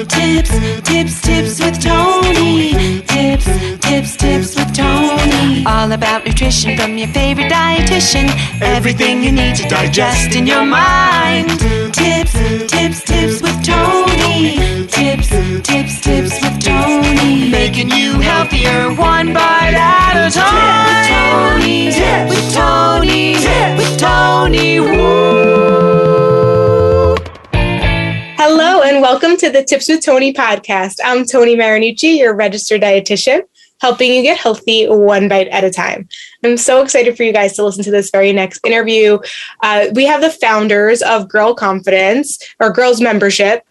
Tips with Tony. Tips with Tony. All about nutrition from your favorite dietitian. Everything you need to digest in your mind. Tips with Tony. Tips with Tony. Making you healthier one bite at a time. With Tony. Woo. Hello and welcome to the Tips with Tony podcast. I'm Tony Marinucci, your registered dietitian, helping you get healthy one bite at a time. I'm so excited for you guys to listen to this very next interview. We have the founders of Girl Confidence, or Girls Mentorship.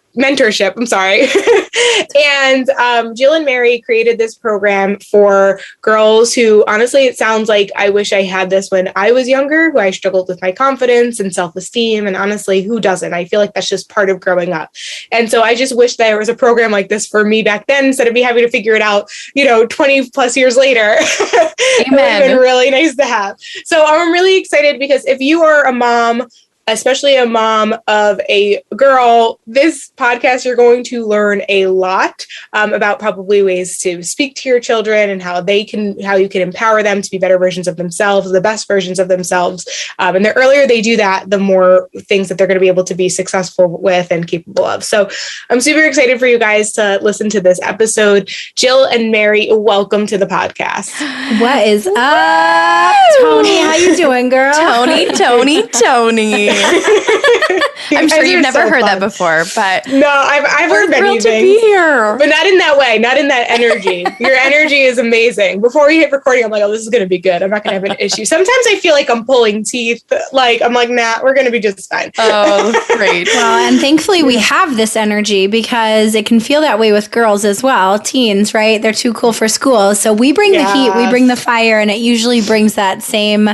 And Jill and Mary created this program for girls who, honestly, it sounds like I wish I had this when I was younger, who I struggled with my confidence and self-esteem. And honestly, who doesn't? I feel like that's just part of growing up. And so I just wish there was a program like this for me back then, instead of me having to figure it out, 20 plus years later. It would have been really nice to have. So I'm really excited because if you are a mom, especially a mom of a girl, this podcast, you're going to learn a lot about probably ways to speak to your children and how you can empower them to be better versions of themselves, the best versions of themselves. And the earlier they do that, the more things that they're going to be able to be successful with and capable of. So I'm super excited for you guys to listen to this episode. Jill and Mary, welcome to the podcast. What is up, Tony? How you doing, girl? Tony. I'm sure you've never heard that before, but no, I've heard many things. To be here, but not in that way, not in that energy. Your energy is amazing. Before we hit recording, I'm like, oh, this is going to be good. I'm not going to have an issue. Sometimes I feel like I'm pulling teeth. I'm like, nah, we're going to be just fine. Oh, great. Well, and thankfully we have this energy because it can feel that way with girls as well. Teens, right? They're too cool for school. So we bring the heat, we bring the fire, and it usually brings that same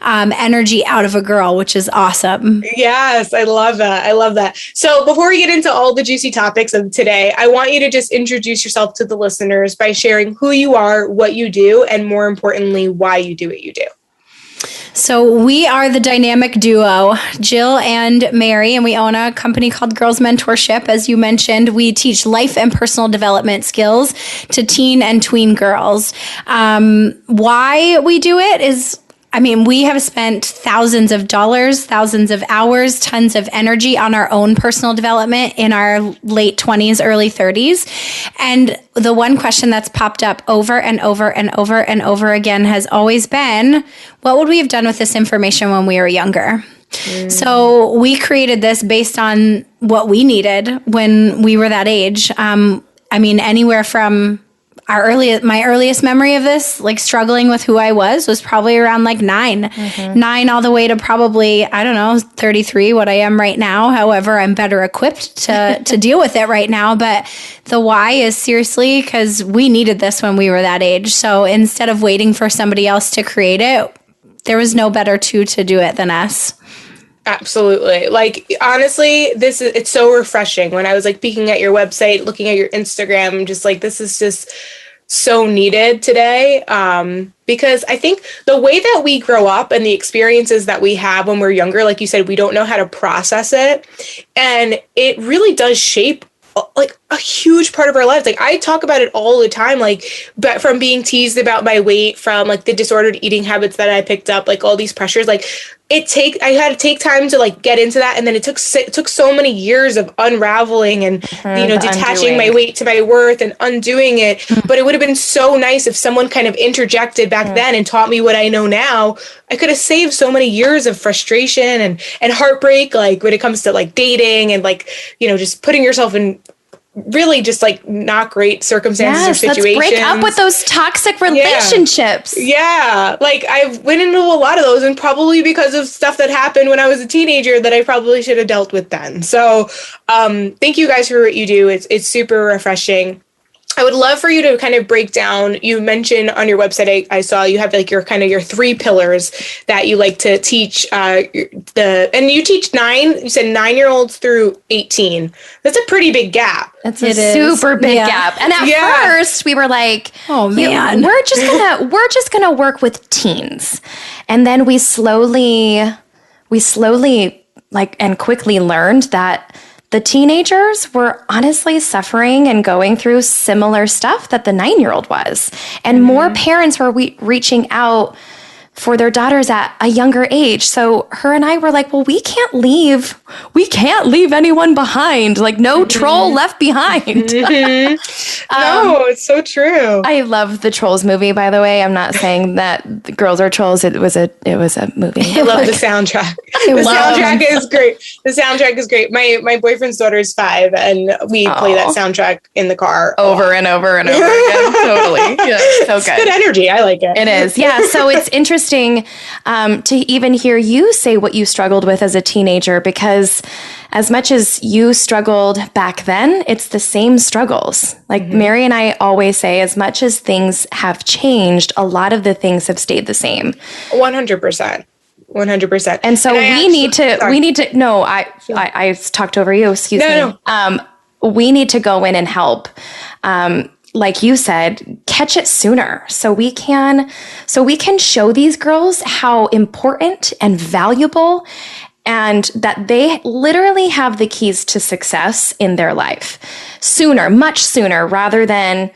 energy out of a girl, which is awesome. Yes, I love that. So before we get into all the juicy topics of today, I want you to just introduce yourself to the listeners by sharing who you are, what you do, and more importantly, why you do what you do. So we are the dynamic duo, Jill and Mary, and we own a company called Girls Mentorship. As you mentioned, we teach life and personal development skills to teen and tween girls. Why we do it is, we have spent thousands of dollars, thousands of hours, tons of energy on our own personal development in our late 20s, early 30s. And the one question that's popped up over and over and over and over again has always been, what would we have done with this information when we were younger? So we created this based on what we needed when we were that age. Anywhere from my earliest memory of this, struggling with who I was probably around 9. Mm-hmm. 9 all the way to probably, 33, what I am right now. However, I'm better equipped to deal with it right now. But the why is seriously because we needed this when we were that age. So instead of waiting for somebody else to create it, there was no better to do it than us. Absolutely. Honestly, it's so refreshing. When I was peeking at your website, looking at your Instagram, I'm just this is just so needed today. Because I think the way that we grow up and the experiences that we have when we're younger, like you said, we don't know how to process it. And it really does shape a huge part of our lives. I talk about it all the time, but from being teased about my weight, from the disordered eating habits that I picked up, all these pressures, I had to take time to get into that. And then it took so many years of unraveling and, detaching my weight to my worth and undoing it. Mm-hmm. But it would have been so nice if someone kind of interjected back then and taught me what I know now. I could have saved so many years of frustration and heartbreak, when it comes to dating and just putting yourself in really just not great circumstances or situations. Let's break up with those toxic relationships. Yeah. I've went into a lot of those, and probably because of stuff that happened when I was a teenager that I probably should have dealt with then. So thank you guys for what you do. It's super refreshing. I would love for you to kind of break down, you mentioned on your website, I saw you have your 3 pillars that you like to teach and you teach you said 9-year-olds through 18. That's a pretty big gap. That's a super big gap. And at first we were like, oh man, we're just gonna work with teens. And then we slowly and quickly learned that the teenagers were honestly suffering and going through similar stuff that the 9-year-old was. And more parents were reaching out for their daughters at a younger age. So her and I were like, well, we can't leave anyone behind. Like no troll left behind. No, it's so true. I love the Trolls movie, by the way. I'm not saying that the girls are trolls. It was a movie. I love the soundtrack. The soundtrack is great. The soundtrack is great. My boyfriend's daughter is 5, and we play that soundtrack in the car over and over and over again. Totally. Yeah, so good. It's good energy. I like it. It is. Yeah. So it's interesting to even hear you say what you struggled with as a teenager, because as much as you struggled back then, it's the same struggles. Like Mary and I always say, as much as things have changed, a lot of the things have stayed the same. 100%. 100%. And so I talked over you, excuse me. We need to go in and help. Like you said, catch it sooner so we can show these girls how important and valuable and that they literally have the keys to success in their life sooner, much sooner, rather than,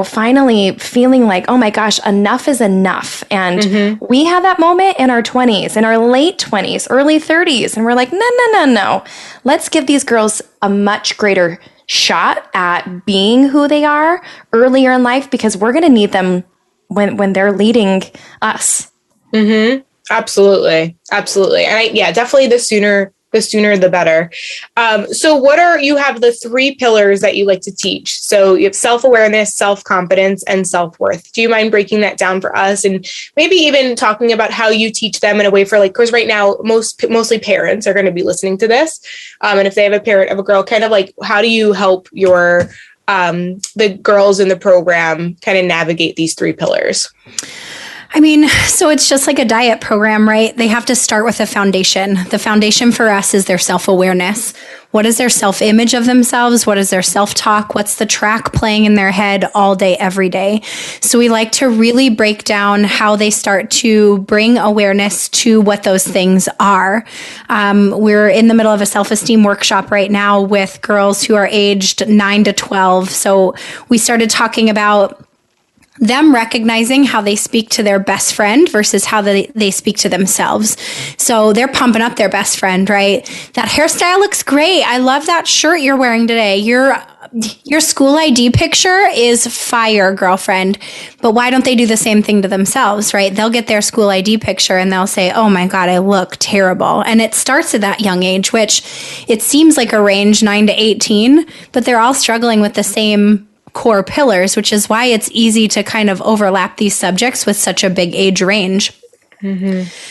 finally feeling like, oh my gosh, enough is enough. And we had that moment in our 20s, in our late 20s, early 30s. And we're like, no. Let's give these girls a much greater shot at being who they are earlier in life, because we're going to need them when they're leading us. Absolutely. And definitely the sooner the better. So you have the 3 pillars that you like to teach. So you have self-awareness, self-confidence, and self-worth. Do you mind breaking that down for us? And maybe even talking about how you teach them in a way for because right now, mostly parents are going to be listening to this. And if they have a parent of a girl, kind of like, how do you help your, the girls in the program kind of navigate these 3 pillars? I mean, so it's just like a diet program, right? They have to start with a foundation. The foundation for us is their self-awareness. What is their self-image of themselves? What is their self-talk? What's the track playing in their head all day, every day? So we like to really break down how they start to bring awareness to what those things are. We're in the middle of a self-esteem workshop right now with girls who are aged 9 to 12. So we started talking about them recognizing how they speak to their best friend versus how they speak to themselves. So they're pumping up their best friend, right? That hairstyle looks great. I love that shirt you're wearing today. Your school ID picture is fire, girlfriend. But why don't they do the same thing to themselves, right? They'll get their school ID picture and they'll say, oh my God, I look terrible. And it starts at that young age, which it seems like a range 9 to 18, but they're all struggling with the same core pillars, which is why it's easy to kind of overlap these subjects with such a big age range.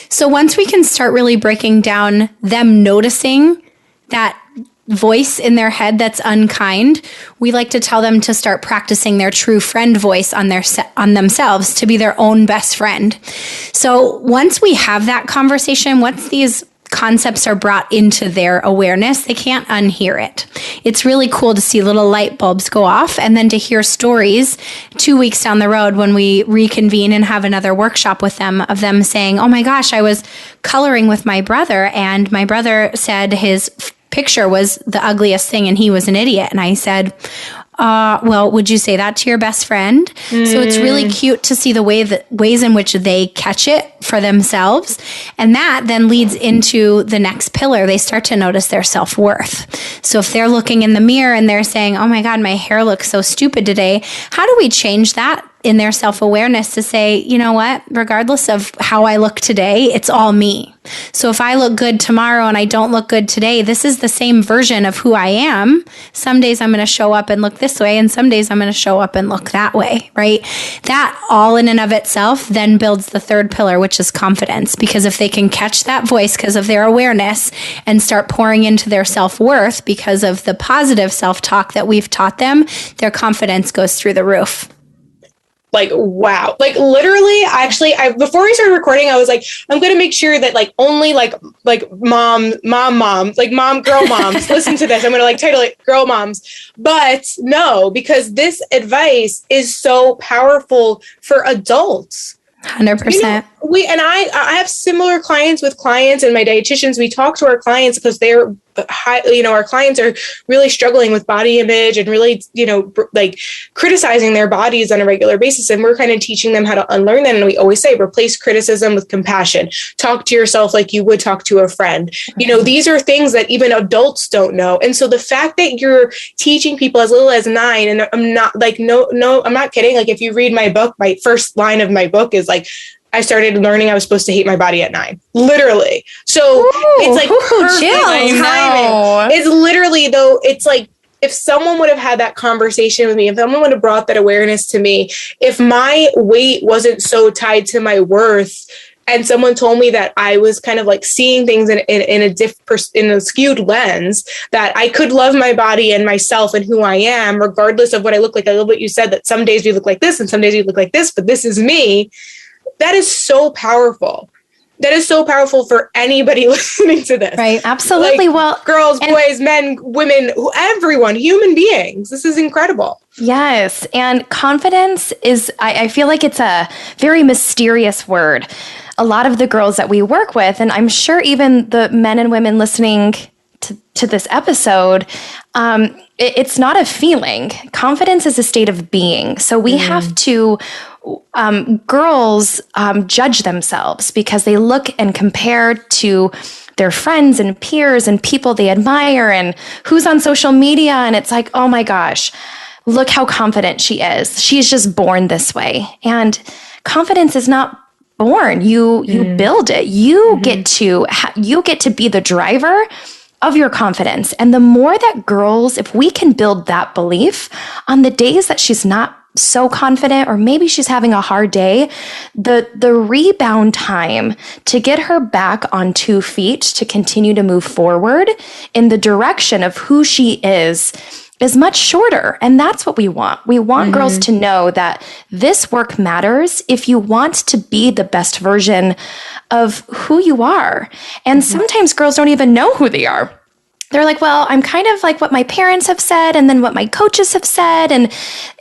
So once we can start really breaking down them noticing that voice in their head that's unkind, we like to tell them to start practicing their true friend voice on themselves, to be their own best friend. So once we have that conversation, once these concepts are brought into their awareness, they can't unhear it. It's really cool to see little light bulbs go off, and then to hear stories 2 weeks down the road when we reconvene and have another workshop with them, of them saying, oh my gosh, I was coloring with my brother and my brother said his picture was the ugliest thing and he was an idiot. And I said, well, would you say that to your best friend? So it's really cute to see the ways in which they catch it for themselves. And that then leads into the next pillar. They start to notice their self-worth. So if they're looking in the mirror and they're saying, oh my God, my hair looks so stupid today, how do we change that in their self-awareness to say, you know what, regardless of how I look today, it's all me. So if I look good tomorrow and I don't look good today, this is the same version of who I am. Some days I'm going to show up and look this way, and some days I'm going to show up and look that way, right? That all in and of itself then builds the 3rd pillar, which is confidence. Because if they can catch that voice because of their awareness and start pouring into their self-worth because of the positive self-talk that we've taught them, their confidence goes through the roof. Like, wow. Like, literally, actually, before we started recording, I was like, I'm going to make sure that, like, only, like mom moms, like, girl moms, listen to this. I'm going to, title it Girl Moms. But no, because this advice is so powerful for adults. 100%. I have similar clients with clients, and my dietitians, we talk to our clients because they're our clients are really struggling with body image and really, like criticizing their bodies on a regular basis. And we're kind of teaching them how to unlearn that. And we always say, replace criticism with compassion. Talk to yourself like you would talk to a friend. These are things that even adults don't know. And so the fact that you're teaching people as little as 9, and I'm not like, no, I'm not kidding. Like if you read my book, my first line of my book is like, I started learning I was supposed to hate my body at 9, literally. So it's like perfect timing. It's literally, though, it's like if someone would have had that conversation with me, if someone would have brought that awareness to me, if my weight wasn't so tied to my worth, and someone told me that I was kind of like seeing things in a skewed lens, that I could love my body and myself and who I am, regardless of what I look like. I love what you said, that some days we look like this and some days we look like this, but this is me. That is so powerful. That is so powerful for anybody listening to this. Right. Absolutely. Like, well, girls, boys, men, women, everyone, human beings. This is incredible. Yes. And confidence is, I feel like it's a very mysterious word. A lot of the girls that we work with, and I'm sure even the men and women listening to this episode, it's not a feeling. Confidence is a state of being. So we have to, girls judge themselves because they look and compare to their friends and peers and people they admire and who's on social media. And it's like, oh my gosh, look how confident she is. She's just born this way. And confidence is not born. You build it. You get to be the driver of your confidence. And the more that girls, if we can build that belief on the days that she's not so confident, or maybe she's having a hard day, the rebound time to get her back on 2 feet to continue to move forward in the direction of who she is much shorter. And that's what we want. We want girls to know that this work matters if you want to be the best version of who you are. And sometimes girls don't even know who they are. They're like, well, I'm kind of like what my parents have said and then what my coaches have said. And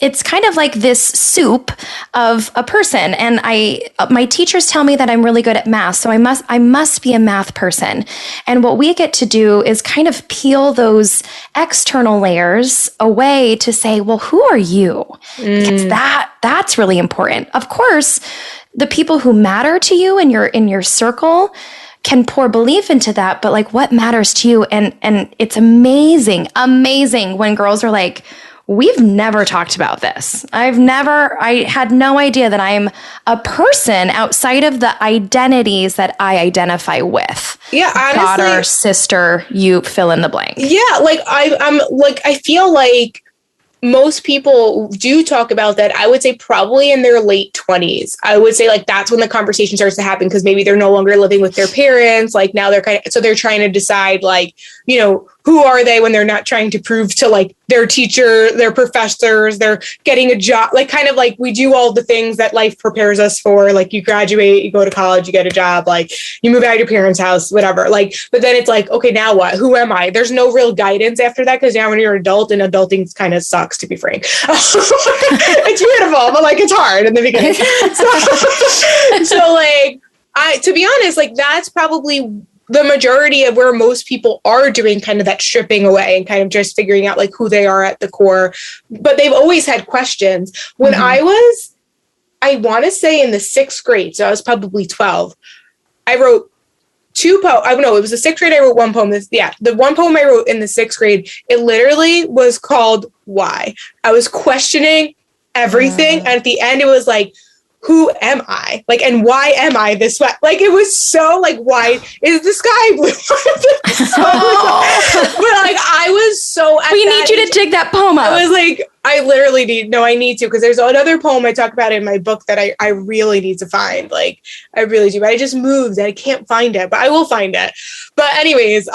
it's kind of like this soup of a person. And my teachers tell me that I'm really good at math. So I must be a math person. And what we get to do is kind of peel those external layers away to say, well, who are you? Because that's really important. Of course, the people who matter to you in your circle can pour belief into that, but like what matters to you? And it's amazing when girls are like, we've never talked about this. I had no idea that I'm a person outside of the identities that I identify with. Yeah, honestly, daughter, sister, you fill in the blank. Yeah, like I feel like most people do talk about that. I would say probably in their late 20s. I would say like that's when the conversation starts to happen because maybe they're no longer living with their parents. Like now they're so they're trying to decide like, who are they when they're not trying to prove to like their teacher, their professors, they're getting a job, like kind of like we do all the things that life prepares us for. Like you graduate, you go to college, you get a job, like you move out of your parents' house, whatever. Like, but then it's like, okay, now what? Who am I? There's no real guidance after that because now when you're an adult and adulting kind of sucks, to be frank. It's beautiful, but like it's hard in the beginning. So like, to be honest, like that's probably the majority of where most people are doing kind of that stripping away and kind of just figuring out like who they are at the core. But they've always had questions. When I want to say in the 6th grade, so I was probably 12, I wrote 2 poems. I don't know, it was the 6th grade. I wrote 1 poem. The 1 poem I wrote in the 6th grade, it literally was called Why. I was questioning everything. And at the end, it was like, who am I? Like, and why am I this way? Like, it was so like, why is the sky blue? But like, I was so, we need you to dig that poem up. I was like, I need to, because there's another poem I talk about in my book that I really need to find. Like, I really do. But I just moved and I can't find it, but I will find it. But anyways,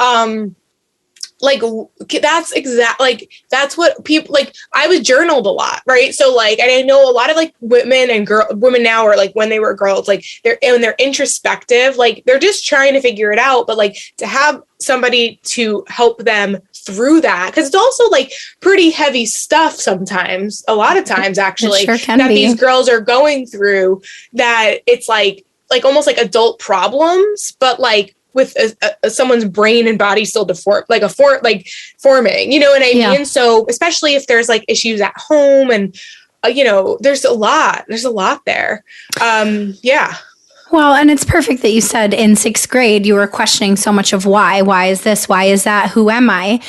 like that's what people like. I was journaled a lot, right? So like, and I know a lot of like women now, or like when they were girls, like they're introspective, like they're just trying to figure it out. But like to have somebody to help them through that, because it's also like pretty heavy stuff sometimes, a lot of times actually, sure can that be. These girls are going through, that it's like like almost like adult problems, but like with someone's brain and body still forming, you know what I mean? So especially if there's like issues at home and, there's a lot there. Well, and it's perfect that you said in 6th grade, you were questioning so much of why. Why is this? Why is that? Who am I?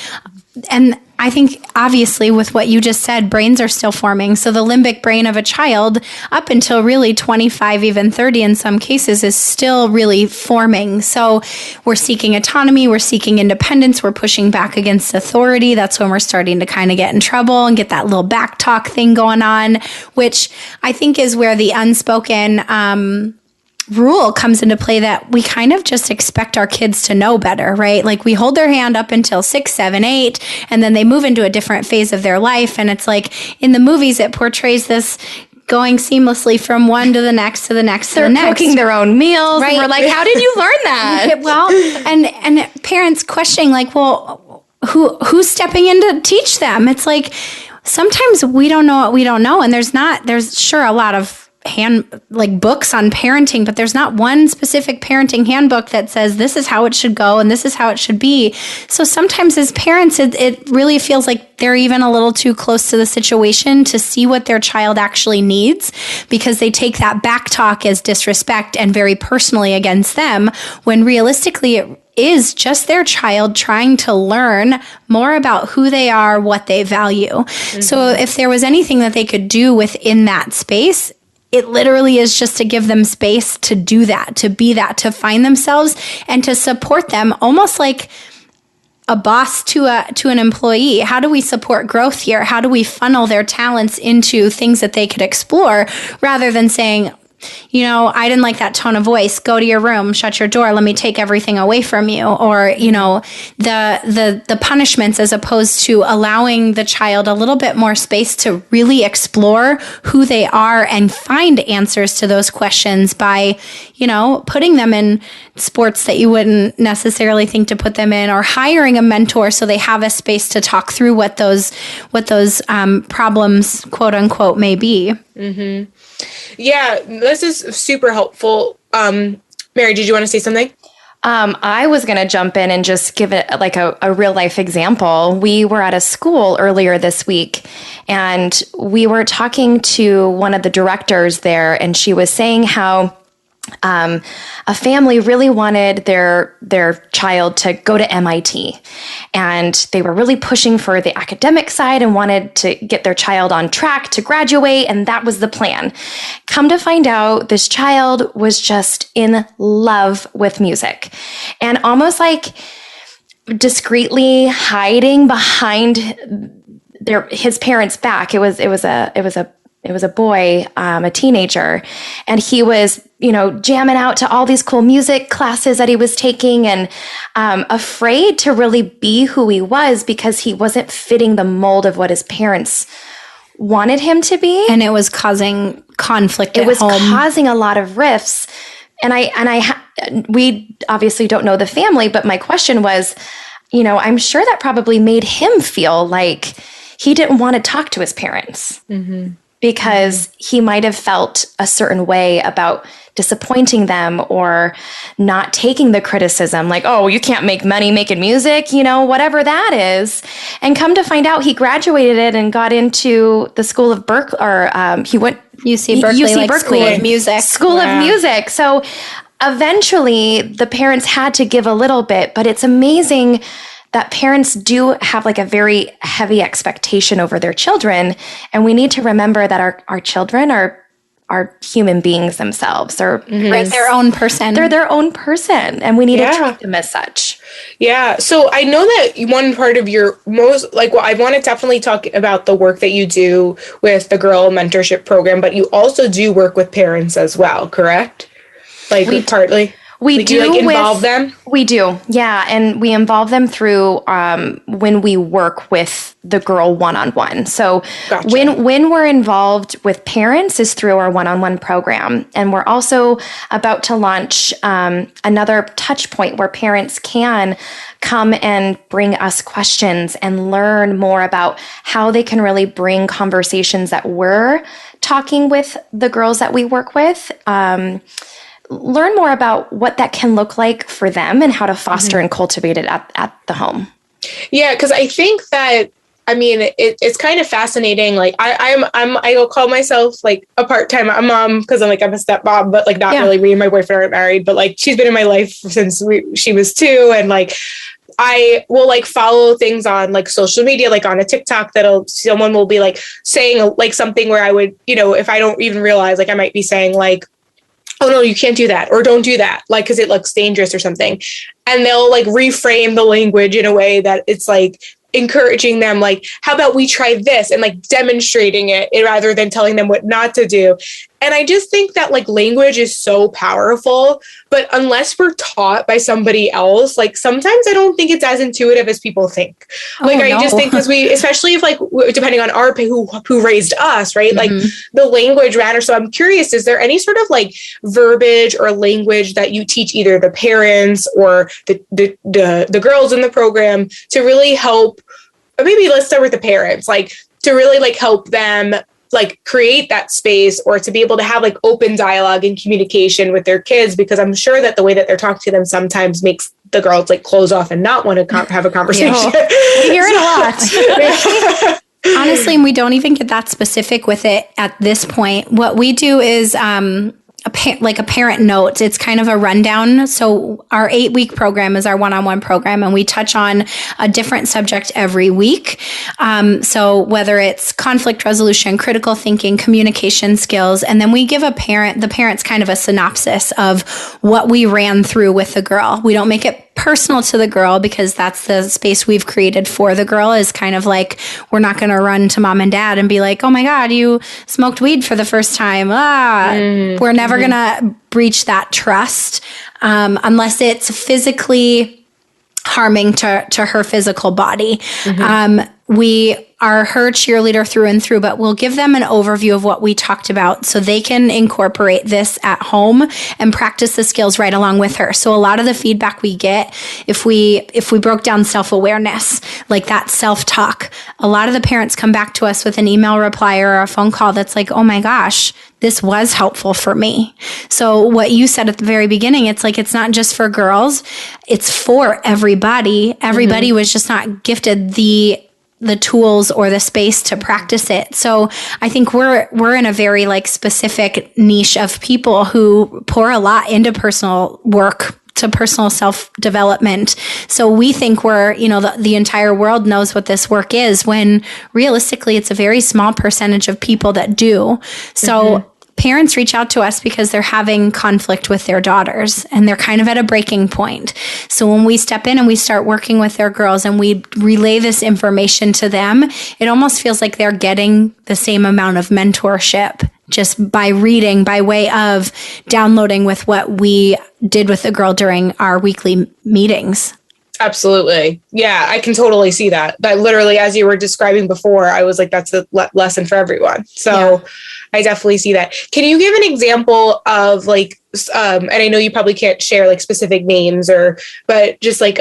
And I think obviously with what you just said, brains are still forming. So the limbic brain of a child up until really 25, even 30 in some cases is still really forming. So we're seeking autonomy, we're seeking independence, we're pushing back against authority. That's when we're starting to kind of get in trouble and get that little back talk thing going on, which I think is where the unspoken rule comes into play, that we kind of just expect our kids to know better, right? Like we hold their hand up until 6, 7, 8, and then they move into a different phase of their life. And it's like in the movies, it portrays this going seamlessly from one to the next to the next to the next. They're cooking their own meals. Right. And we're like, how did you learn that? Well, and parents questioning like, well, who's stepping in to teach them? It's like sometimes we don't know what we don't know. And there's sure a lot of books on parenting, but there's not one specific parenting handbook that says this is how it should go and this is how it should be. So sometimes as parents, it really feels like they're even a little too close to the situation to see what their child actually needs, because they take that back talk as disrespect and very personally against them, when realistically it is just their child trying to learn more about who they are, what they value. Mm-hmm. So if there was anything that they could do within that space, it literally is just to give them space to do that, to be that, to find themselves and to support them, almost like a boss to an employee. How do we support growth here? How do we funnel their talents into things that they could explore, rather than saying, I didn't like that tone of voice. Go to your room, shut your door. Let me take everything away from you. Or, the punishments, as opposed to allowing the child a little bit more space to really explore who they are and find answers to those questions by, putting them in sports that you wouldn't necessarily think to put them in, or hiring a mentor so they have a space to talk through what those problems, quote unquote, may be. Mm-hmm. Yeah, this is super helpful. Mary, did you want to say something? I was going to jump in and just give it like a real life example. We were at a school earlier this week, and we were talking to one of the directors there, and she was saying how a family really wanted their child to go to MIT, and they were really pushing for the academic side and wanted to get their child on track to graduate, and that was the plan. Come to find out, this child was just in love with music, and almost like discreetly hiding behind his parents' back. It was a boy, a teenager, and he was, jamming out to all these cool music classes that he was taking, and afraid to really be who he was because he wasn't fitting the mold of what his parents wanted him to be. And it was causing conflict at home. It was home. Causing a lot of rifts. And we obviously don't know the family, but my question was, I'm sure that probably made him feel like he didn't want to talk to his parents. Mm-hmm. Because he might have felt a certain way about disappointing them or not taking the criticism, like, oh, you can't make money making music, whatever that is. And come to find out, he graduated and got into the School of Berkeley, or he went UC Berkeley, School of Music. School of Music. So eventually the parents had to give a little bit, but it's amazing that parents do have like a very heavy expectation over their children. And we need to remember that our children are human beings themselves. They're their own person. They're their own person. And we need to treat them as such. Yeah. So I know that one part of your I want to definitely talk about the work that you do with the Girl Mentorship Program, but you also do work with parents as well, correct? Partly. We do involve them? We do, yeah. And we involve them through when we work with the girl one-on-one. So Gotcha. when we're involved with parents is through our one-on-one program. And we're also about to launch another touch point where parents can come and bring us questions and learn more about how they can really bring conversations that we're talking with the girls that we work with, learn more about what that can look like for them and how to foster and cultivate it at the home. Yeah, because I think that, I mean, it's kind of fascinating. Like I will call myself like a part-time mom because I'm a stepmom, but like not really. Me and my boyfriend aren't married, but like she's been in my life since she was 2, and like I will like follow things on like social media, like on a TikTok someone will be like saying like something where I would, if I don't even realize, like I might be saying like, oh no, you can't do that, or don't do that, like, because it looks dangerous or something. And they'll like reframe the language in a way that it's like encouraging them, like, how about we try this, and like demonstrating it rather than telling them what not to do. And I just think that like language is so powerful, but unless we're taught by somebody else, like sometimes I don't think it's as intuitive as people think. I just think because we, especially if like, depending on our who raised us, right? Like the language matters. So I'm curious, is there any sort of like verbiage or language that you teach either the parents or the girls in the program to really help, or maybe let's start with the parents, like to really like help them like create that space, or to be able to have like open dialogue and communication with their kids, because I'm sure that the way that they're talking to them sometimes makes the girls like close off and not want to have a conversation. We hear it a lot. Honestly, we don't even get that specific with it at this point. What we do is a parent note. It's kind of a rundown. So our 8-week program is our one-on-one program, and we touch on a different subject every week. So whether it's conflict resolution, critical thinking, communication skills, and then we give the parents kind of a synopsis of what we ran through with the girl. We don't make it personal to the girl, because that's the space we've created for the girl, is kind of like, we're not going to run to mom and dad and be like, oh my God, you smoked weed for the first time. We're never going to breach that trust unless it's physically harming to her physical body. We are her cheerleader through and through, but we'll give them an overview of what we talked about so they can incorporate this at home and practice the skills right along with her. So a lot of the feedback we get, if we broke down self-awareness, like that self-talk, a lot of the parents come back to us with an email reply or a phone call that's like, oh my gosh, this was helpful for me. So what you said at the very beginning, it's like, it's not just for girls, it's for everybody. Everybody was just not gifted the tools or the space to practice it. So I think we're in a very like specific niche of people who pour a lot into personal work, to personal self-development. So we think we're, the entire world knows what this work is, when realistically it's a very small percentage of people that do. So parents reach out to us because they're having conflict with their daughters and they're kind of at a breaking point. So when we step in and we start working with their girls and we relay this information to them, it almost feels like they're getting the same amount of mentorship just by reading, by way of downloading with what we did with the girl during our weekly meetings. Absolutely. Yeah, I can totally see that. That literally, as you were describing before, I was like, that's a lesson for everyone. So I definitely see that. Can you give an example of like, and I know you probably can't share like specific names but just like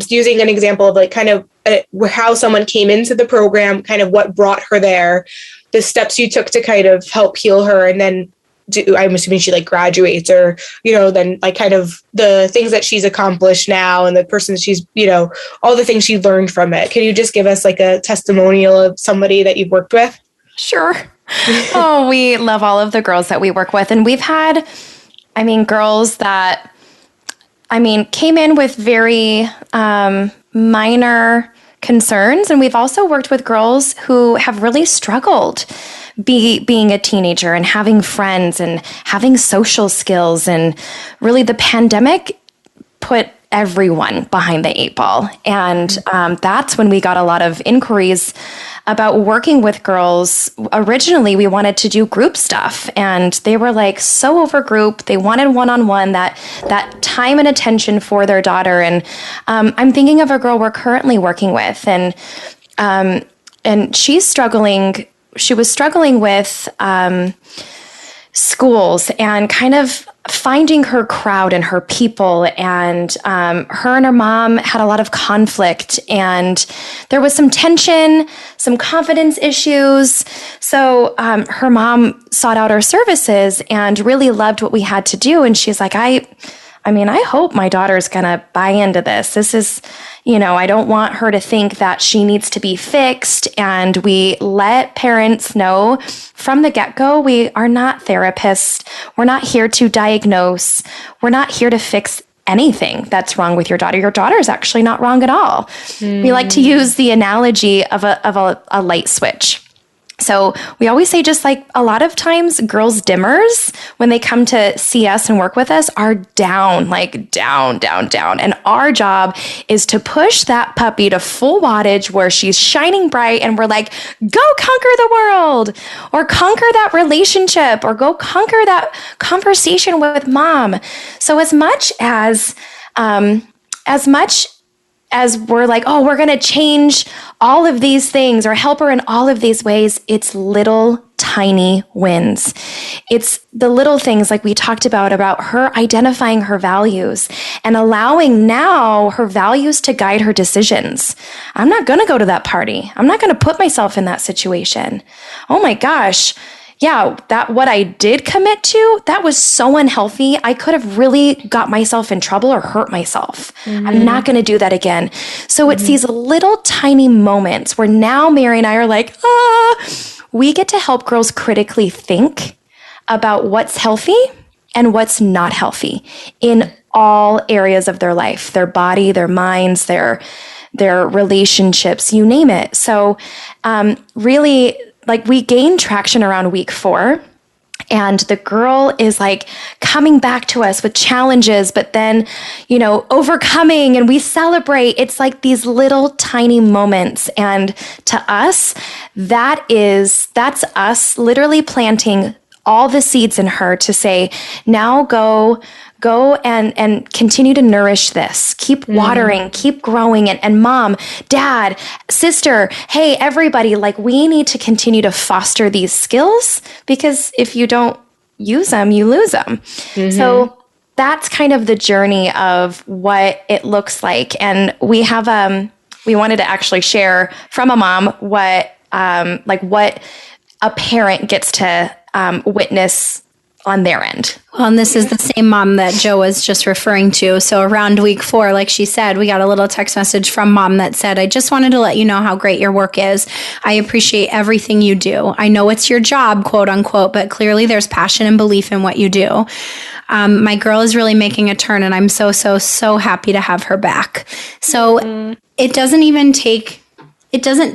using an example of like kind of how someone came into the program, kind of what brought her there, the steps you took to kind of help heal her, and then I'm assuming she like graduates, or, then like kind of the things that she's accomplished now and the person she's, all the things she learned from it. Can you just give us like a testimonial of somebody that you've worked with? Sure. Oh, we love all of the girls that we work with. And we've had, girls that, came in with very minor concerns. And we've also worked with girls who have really struggled being a teenager and having friends and having social skills. And really the pandemic put everyone behind the 8 ball. And that's when we got a lot of inquiries about working with girls. Originally, we wanted to do group stuff, and they were like so over group. They wanted one-on-one, that time and attention for their daughter. And I'm thinking of a girl we're currently working with, and she's struggling. She was struggling with schools and kind of finding her crowd and her people. And her and her mom had a lot of conflict, and there was some tension, some confidence issues. So her mom sought out our services and really loved what we had to do. And she's like, I hope my daughter's going to buy into this. This is, I don't want her to think that she needs to be fixed. And we let parents know from the get-go, we are not therapists. We're not here to diagnose. We're not here to fix anything that's wrong with your daughter. Your daughter is actually not wrong at all. We like to use the analogy of a light switch. So we always say, just like a lot of times girls' dimmers, when they come to see us and work with us, are down, like down, down, down. And our job is to push that puppy to full wattage where she's shining bright, and we're like, go conquer the world, or conquer that relationship, or go conquer that conversation with mom. So as much as we're like, oh, we're going to change all of these things or help her in all of these ways, it's little tiny wins. It's the little things like we talked about her identifying her values and allowing now her values to guide her decisions. I'm not going to go to that party. I'm not going to put myself in that situation. Oh my gosh. Yeah, that what I did commit to, that was so unhealthy. I could have really got myself in trouble or hurt myself. I'm not going to do that again. So it's these little tiny moments where now Mary and I are like, we get to help girls critically think about what's healthy and what's not healthy in all areas of their life, their body, their minds, their relationships, you name it. So really, like, we gained traction around week 4, and the girl is like coming back to us with challenges, but then, overcoming, and we celebrate. It's like these little tiny moments. And to us, that's us literally planting all the seeds in her to say, now go and continue to nourish this. Keep watering, keep growing. And mom, dad, sister, hey, everybody, like, we need to continue to foster these skills, because if you don't use them, you lose them. So that's kind of the journey of what it looks like. And we have, we wanted to actually share from a mom what a parent gets to witness on their end. Well, and this is the same mom that Joe was just referring to. So around week 4, like she said, we got a little text message from mom that said, I just wanted to let you know how great your work is. I appreciate everything you do. I know it's your job, quote unquote, but clearly there's passion and belief in what you do. My girl is really making a turn, and I'm so, so, so happy to have her back. So it doesn't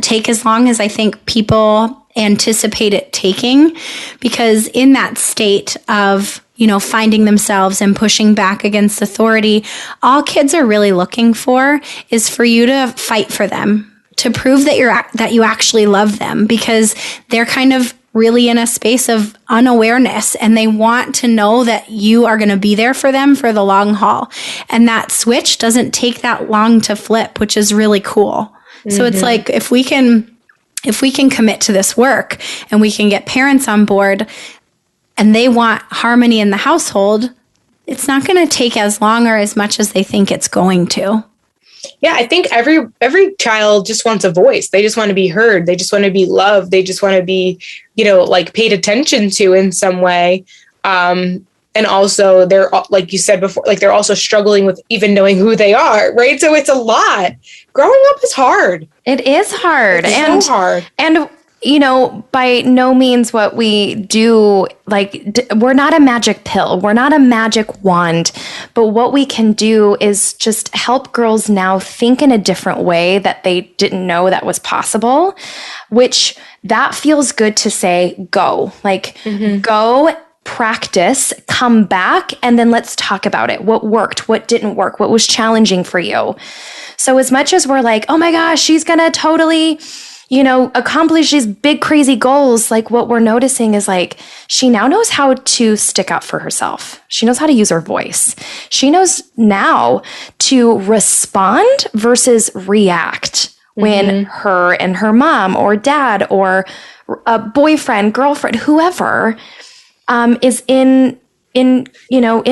take as long as I think people anticipate it taking, because in that state of, finding themselves and pushing back against authority, all kids are really looking for is for you to fight for them, to prove that you actually love them, because they're kind of really in a space of unawareness, and they want to know that you are going to be there for them for the long haul. And that switch doesn't take that long to flip, which is really cool. So it's like, if we can commit to this work and we can get parents on board and they want harmony in the household, it's not going to take as long or as much as they think it's going to. Yeah, I think every child just wants a voice. They just want to be heard. They just want to be loved. They just want to be, paid attention to in some way. And also they're, like you said before, like they're also struggling with even knowing who they are, right? So it's a lot. Growing up is hard. It is hard. It's so hard. And, by no means what we do, we're not a magic pill. We're not a magic wand. But what we can do is just help girls now think in a different way that they didn't know that was possible, which that feels good to say, go. Go, practice, come back, and then let's talk about it. What worked? What didn't work? What was challenging for you? So as much as we're like, oh my gosh, she's going to totally, accomplish these big, crazy goals, like what we're noticing is like, she now knows how to stick up for herself. She knows how to use her voice. She knows now to respond versus react when her and her mom or dad or a boyfriend, girlfriend, whoever is in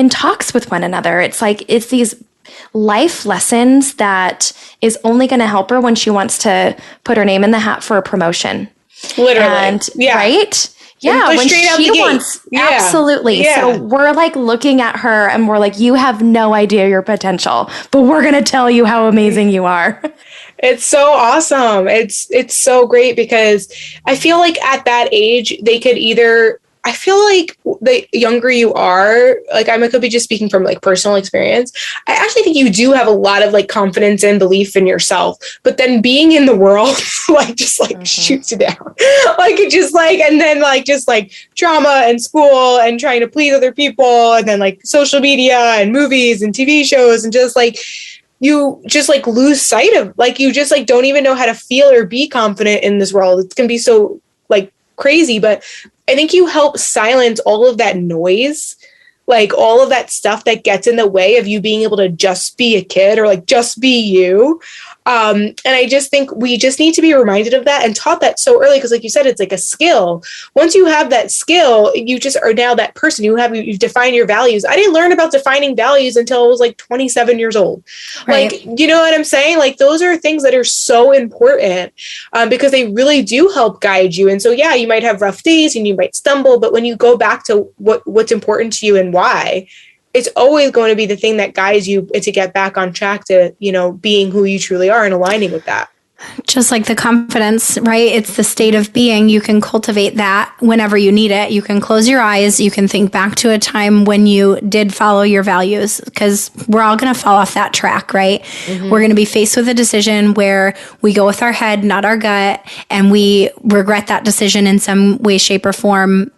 talks with one another. It's like, it's these life lessons that is only going to help her when she wants to put her name in the hat for a promotion. Literally. And, yeah. Right? Yeah, when she wants, absolutely. Yeah. So we're like looking at her and we're like, you have no idea your potential, but we're going to tell you how amazing you are. It's so awesome. It's so great because I feel like at that age, they could either, I feel like the younger you are, like I could be just speaking from like personal experience. I actually think you do have a lot of like confidence and belief in yourself, but then being in the world, like just like shoots you down, like it just like, and then like just like drama and school and trying to please other people. And then like social media and movies and TV shows and just like, you just like lose sight of, like, you just like don't even know how to feel or be confident in this world. It's going to be so like crazy, but I think you help silence all of that noise, like all of that stuff that gets in the way of you being able to just be a kid or like just be you. And I just think we just need to be reminded of that and taught that so early. Cause like you said, it's like a skill. Once you have that skill, you just are now that person. You've defined your values. I didn't learn about defining values until I was like 27 years old. Right. Like, you know what I'm saying? Like those are things that are so important because they really do help guide you. And so, yeah, you might have rough days and you might stumble, but when you go back to what's important to you and why, it's always going to be the thing that guides you to get back on track to, being who you truly are and aligning with that. Just like the confidence, right? It's the state of being. You can cultivate that whenever you need it. You can close your eyes. You can think back to a time when you did follow your values, because we're all going to fall off that track, right? Mm-hmm. We're going to be faced with a decision where we go with our head, not our gut, and we regret that decision in some way, shape, or form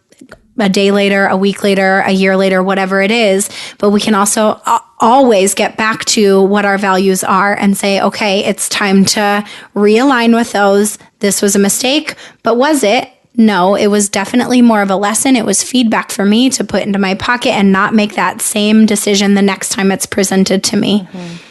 a day later, a week later, a year later, whatever it is. But we can also always get back to what our values are and say, okay, it's time to realign with those. This was a mistake, but was it? No, it was definitely more of a lesson. It was feedback for me to put into my pocket and not make that same decision the next time it's presented to me. Mm-hmm.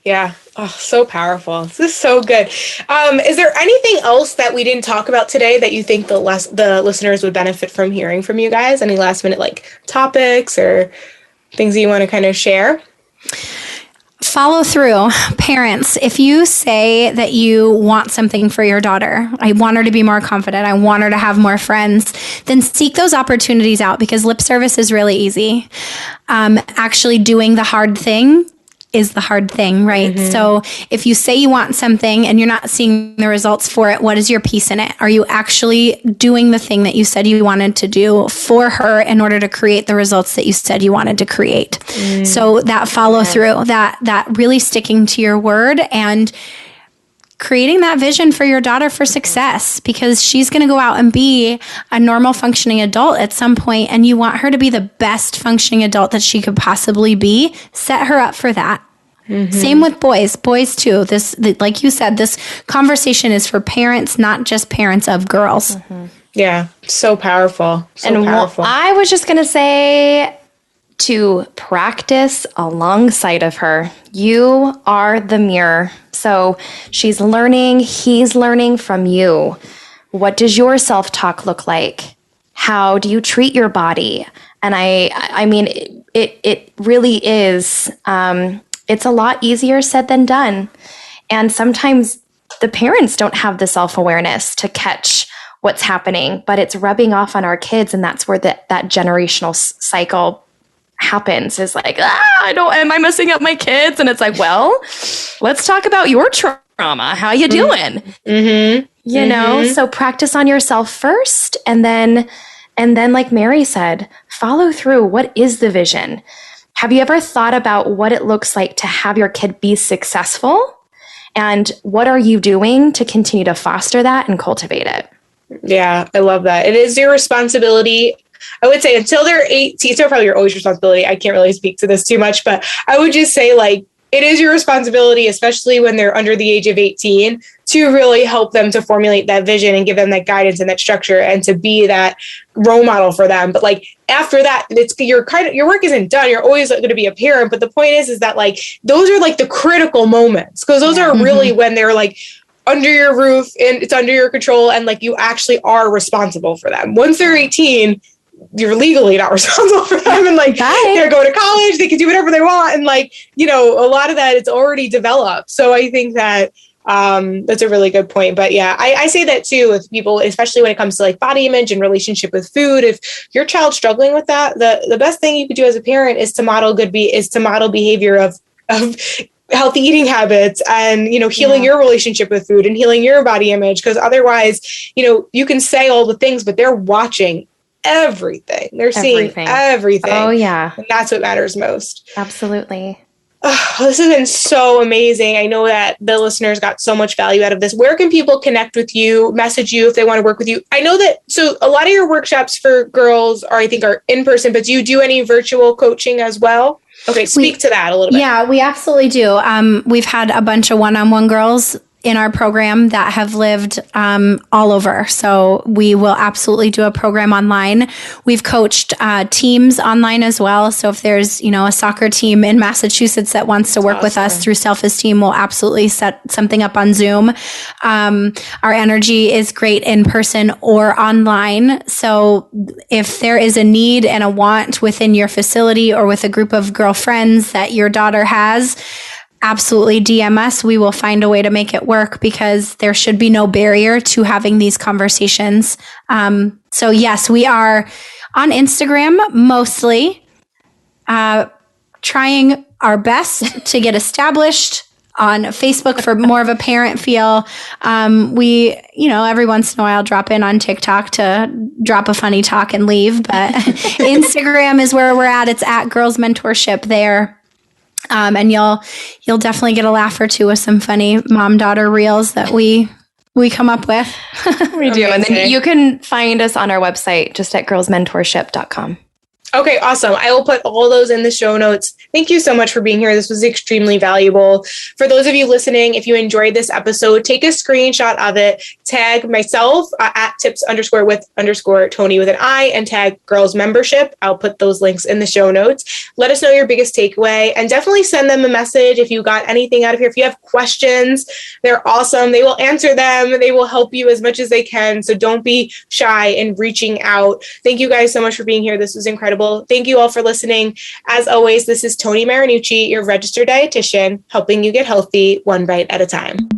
Yeah. Oh, so powerful. This is so good. Is there anything else that we didn't talk about today that you think the listeners would benefit from hearing from you guys? Any last minute like topics or things that you want to kind of share? Follow through. Parents, if you say that you want something for your daughter, I want her to be more confident, I want her to have more friends, then seek those opportunities out, because lip service is really easy. Actually doing the hard thing is the hard thing, right? Mm-hmm. So if you say you want something and you're not seeing the results for it, what is your piece in it? Are you actually doing the thing that you said you wanted to do for her in order to create the results that you said you wanted to create? Mm. So that follow through, that really sticking to your word and creating that vision for your daughter for success, because she's going to go out and be a normal functioning adult at some point, and you want her to be the best functioning adult that she could possibly be. Set her up for that. Mm-hmm. Same with boys too. Like you said, this conversation is for parents, not just parents of girls. Mm-hmm. Yeah. So powerful. Powerful. I was just going to say to practice alongside of her. You are the mirror. So she's learning, he's learning from you. What does your self-talk look like? How do you treat your body? And I mean, it really is, it's a lot easier said than done. And sometimes the parents don't have the self-awareness to catch what's happening, but it's rubbing off on our kids. And that's where that generational cycle happens, is like, am I messing up my kids? And it's like, well, let's talk about your trauma. How you doing? Mm-hmm. You know, so practice on yourself first. And then like Mary said, follow through. What is the vision? Have you ever thought about what it looks like to have your kid be successful? And what are you doing to continue to foster that and cultivate it? Yeah, I love that. It is your responsibility. I would say until they're 18, so probably always responsibility. I can't really speak to this too much, but I would just say like, it is your responsibility, especially when they're under the age of 18, to really help them to formulate that vision and give them that guidance and that structure and to be that role model for them. But like after that, your work isn't done. You're always going to be a parent. But the point is that like, those are like the critical moments, because those are really when they're like under your roof and it's under your control. And like, you actually are responsible for them. Once they're 18, you're legally not responsible for them, and like they're going to college, they can do whatever they want, and like, you know, a lot of that it's already developed. So I think that that's a really good point. But yeah, I say that too with people, especially when it comes to like body image and relationship with food. If your child's struggling with that, the best thing you could do as a parent is to model behavior of healthy eating habits, and, you know, healing your relationship with food and healing your body image. Because otherwise, you know, you can say all the things, but they're watching everything. They're seeing everything. Oh yeah. And that's what matters most. Absolutely. Oh, this has been so amazing. I know that the listeners got so much value out of this. Where can people connect with you, message you if they want to work with you? I know that, so a lot of your workshops for girls are in person, but do you do any virtual coaching as well? Okay, speak to that a little bit. Yeah, we absolutely do. We've had a bunch of one-on-one girls in our program that have lived all over. So we will absolutely do a program online. We've coached teams online as well. So if there's, you know, a soccer team in Massachusetts that wants to work with us through Self-Esteem, we'll absolutely set something up on Zoom. Our energy is great in person or online. So if there is a need and a want within your facility or with a group of girlfriends that your daughter has, absolutely DM us. We will find a way to make it work, because there should be no barrier to having these conversations. So yes, we are on Instagram mostly, trying our best to get established on Facebook for more of a parent feel. We, you know, every once in a while drop in on TikTok to drop a funny talk and leave, but Instagram is where we're at. It's at Girls Mentorship there. And you'll definitely get a laugh or two with some funny mom-daughter reels that we come up with. We do. And then you can find us on our website, just at girlsmentorship.com. Okay, awesome. I will put all those in the show notes. Thank you so much for being here. This was extremely valuable. For those of you listening, if you enjoyed this episode, take a screenshot of it, tag myself at tips_with_Tony with an I, and tag Girls Membership. I'll put those links in the show notes. Let us know your biggest takeaway, and definitely send them a message if you got anything out of here. If you have questions, they're awesome. They will answer them. They will help you as much as they can. So don't be shy in reaching out. Thank you guys so much for being here. This was incredible. Thank you all for listening. As always, this is Tony Marinucci, your registered dietitian, helping you get healthy one bite at a time.